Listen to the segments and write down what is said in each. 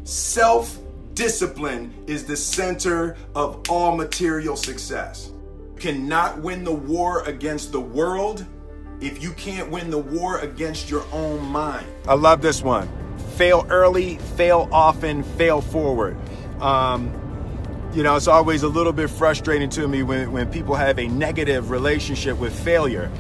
Self-discipline is the center of all material success. You cannot win the war against the world if you can't win the war against your own mind. I love this one. Fail early, fail often, fail forward. It's always a little bit frustrating to me when people have a negative relationship with failure.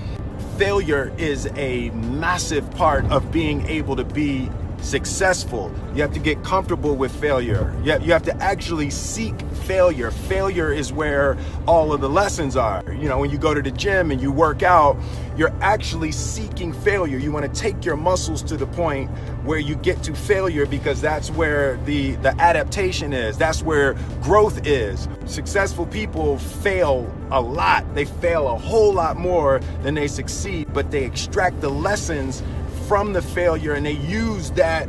Failure is a massive part of being able to be successful. You have to get comfortable with failure. You have to actually seek failure. Failure is where all of the lessons are. When you go to the gym and you work out, you're actually seeking failure. You want to take your muscles to the point where you get to failure, because that's where the adaptation is. That's where growth is. Successful people fail a lot. They fail a whole lot more than they succeed, but they extract the lessons from the failure, and they use that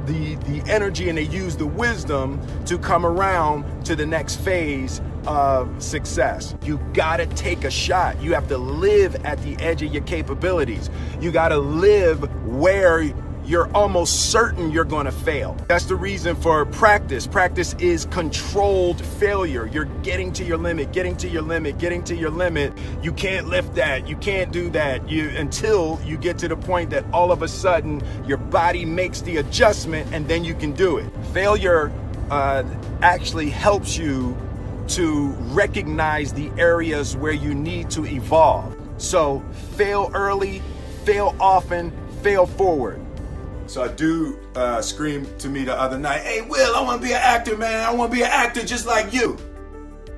the energy, and they use the wisdom to come around to the next phase of success. You gotta take a shot. You have to live at the edge of your capabilities. You gotta live where you're almost certain you're gonna fail. That's the reason for practice. Practice is controlled failure. You're getting to your limit, getting to your limit, getting to your limit. You can't lift that, you can't do that, until you get to the point that all of a sudden your body makes the adjustment, and then you can do it. Failure actually helps you to recognize the areas where you need to evolve. So fail early, fail often, fail forward. So a dude screamed to me the other night, "Hey, Will, I want to be an actor, man. I want to be an actor just like you."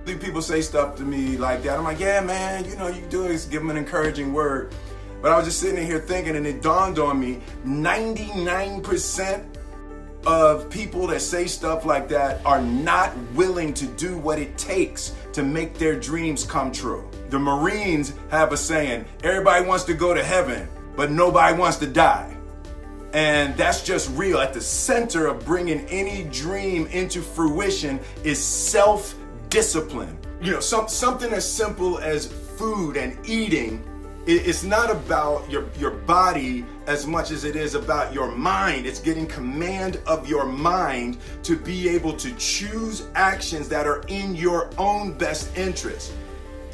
People say stuff to me like that. I'm like, "Yeah, man, you can do it." Give them an encouraging word. But I was just sitting in here thinking, and it dawned on me, 99% of people that say stuff like that are not willing to do what it takes to make their dreams come true. The Marines have a saying, everybody wants to go to heaven, but nobody wants to die. And that's just real. At the center of bringing any dream into fruition is self-discipline. Something as simple as food and eating. It's not about your body as much as it is about your mind. It's getting command of your mind to be able to choose actions that are in your own best interest.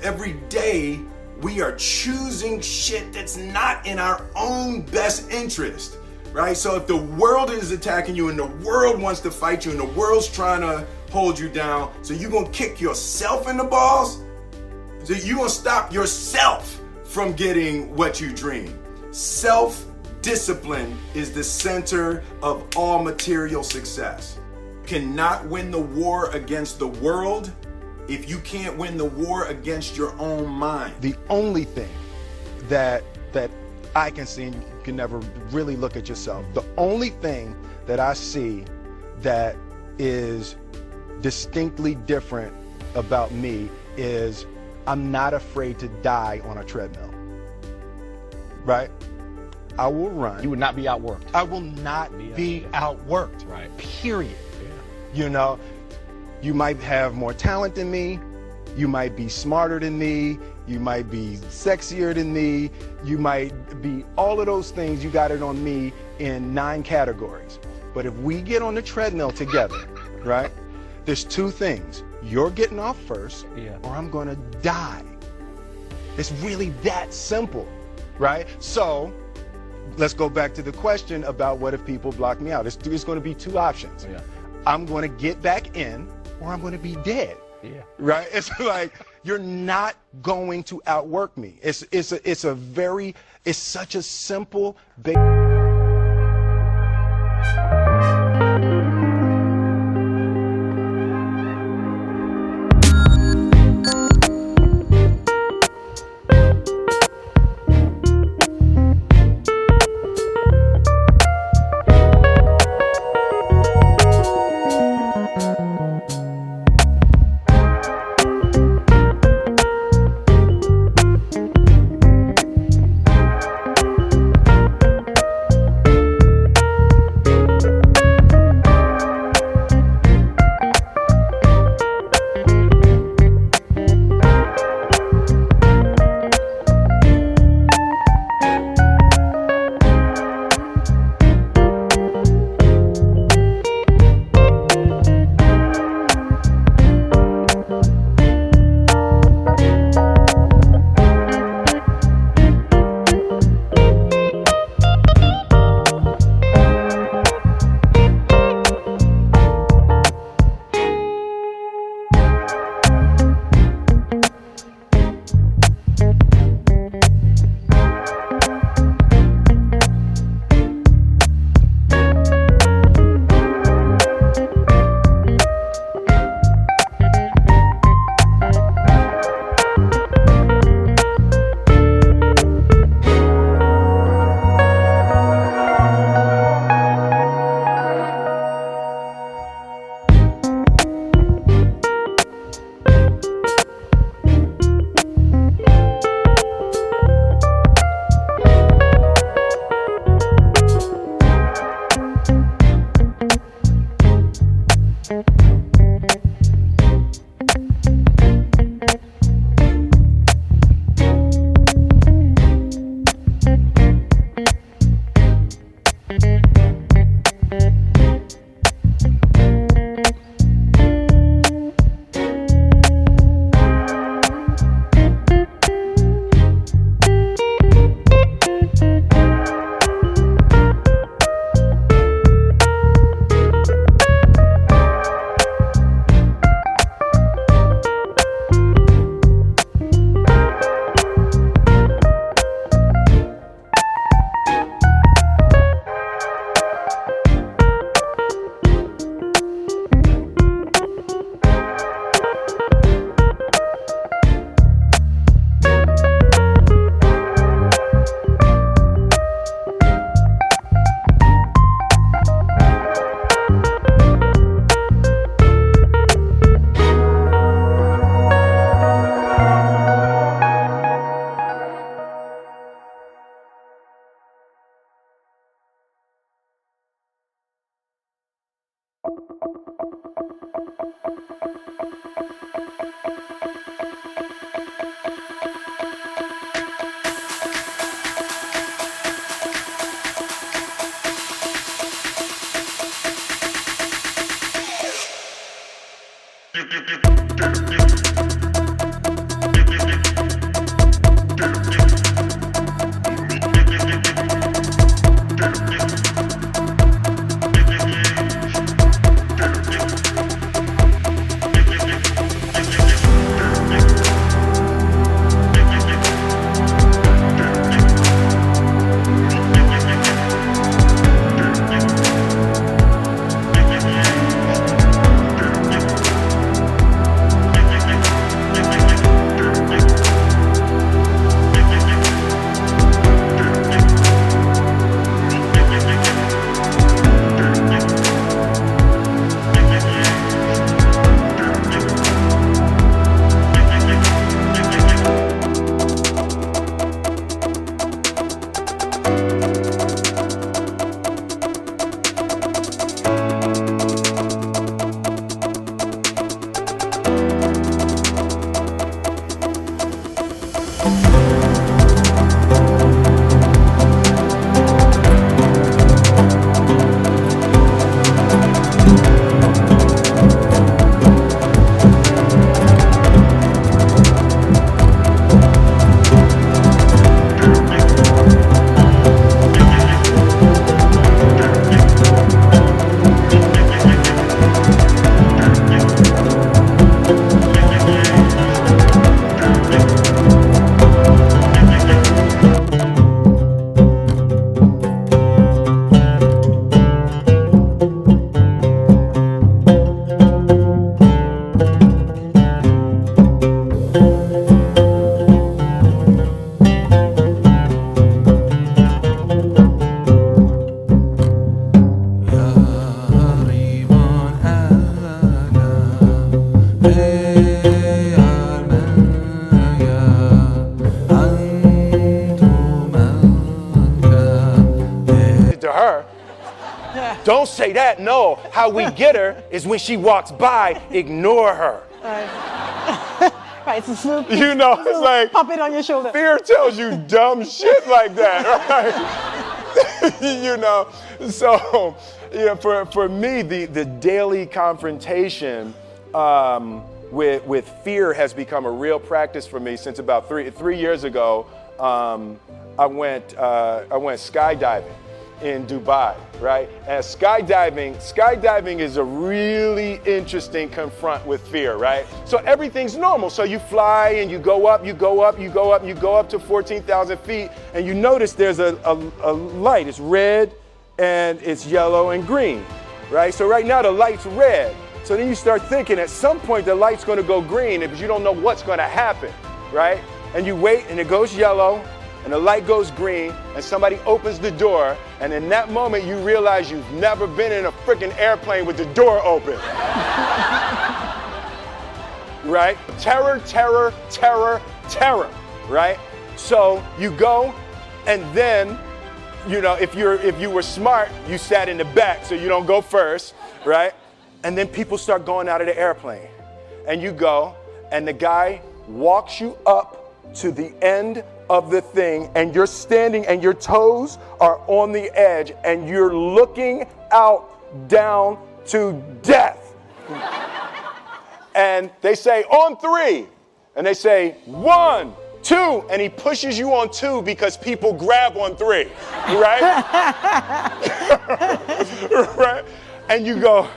Every day, we are choosing shit that's not in our own best interest. Right? So if the world is attacking you, and the world wants to fight you, and the world's trying to hold you down, so you're going to kick yourself in the balls? So you're going to stop yourself from getting what you dream. Self-discipline is the center of all material success. You cannot win the war against the world if you can't win the war against your own mind. The only thing that I can see, and you can never really look at yourself, the only thing that I see that is distinctly different about me is I'm not afraid to die on a treadmill. Right? I will run. You would not be outworked. I will not be outworked. Right. Period. Yeah. You might have more talent than me. You might be smarter than me. You might be sexier than me. You might be all of those things. You got it on me in 9 categories. But if we get on the treadmill together, right, there's 2 things. You're getting off first, or I'm going to die. It's really that simple, right? So let's go back to the question about what if people block me out. It's going to be 2 options. Yeah. I'm going to get back in, or I'm going to be dead. Yeah. Right? It's like, you're not going to outwork me. It's such a simple Don't say that, no. How we get her is when she walks by, ignore her. Right, so swoop. You know, it's like, pop it on your shoulder. Fear tells you dumb shit like that, right? You know, so for me, the daily confrontation with fear has become a real practice for me since about three years ago. I went skydiving in Dubai, right? And skydiving is a really interesting confront with fear, right? So everything's normal. So you fly and you go up to 14,000 feet, and you notice there's a light. It's red and it's yellow and green, right? So right now the light's red. So then you start thinking at some point the light's gonna go green because you don't know what's gonna happen, right? And you wait and it goes yellow, and the light goes green, and somebody opens the door, and in that moment you realize you've never been in a freaking airplane with the door open. Right? Terror, terror, terror, terror, right? So you go, and then, you know, if you were smart, you sat in the back so you don't go first, right? And then people start going out of the airplane. And you go, and the guy walks you up to the end of the thing, and you're standing and your toes are on the edge, and you're looking out down to death. And they say, on 3. And they say, 1, 2. And he pushes you on 2 because people grab on 3, right? Right? And you go,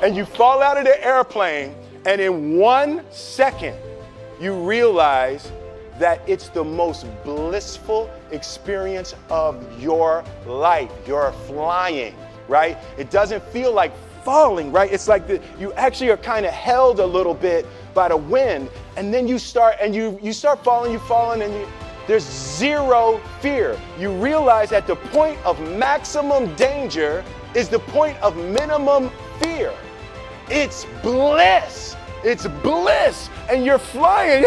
and you fall out of the airplane, and in 1 second, you realize that it's the most blissful experience of your life. You're flying, right? It doesn't feel like falling, right? It's like you actually are kind of held a little bit by the wind, and then you start falling, and there's zero fear. You realize that the point of maximum danger is the point of minimum fear. It's bliss. It's bliss. And you're flying,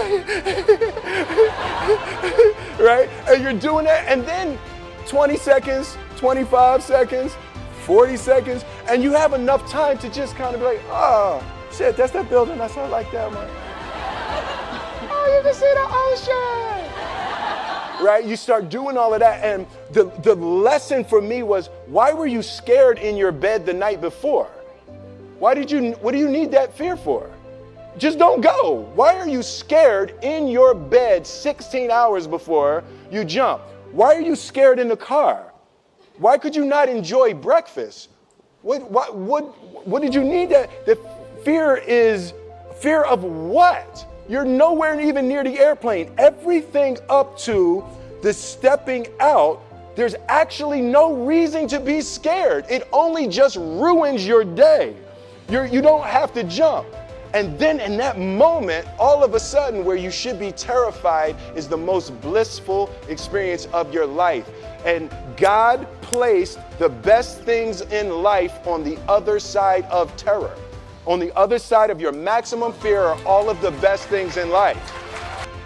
right? And you're doing that, and then 20 seconds, 25 seconds, 40 seconds, and you have enough time to just kind of be like, oh, shit, that's that building. I saw like that, man. Oh, you can see the ocean. Right? You start doing all of that, and the lesson for me was, why were you scared in your bed the night before? What do you need that fear for? Just don't go. Why are you scared in your bed 16 hours before you jump? Why are you scared in the car? Why could you not enjoy breakfast? What did you need that? The fear is fear of what? You're nowhere even near the airplane. Everything up to the stepping out, there's actually no reason to be scared. It only just ruins your day. You don't have to jump. And then in that moment, all of a sudden, where you should be terrified is the most blissful experience of your life. And God placed the best things in life on the other side of terror. On the other side of your maximum fear are all of the best things in life.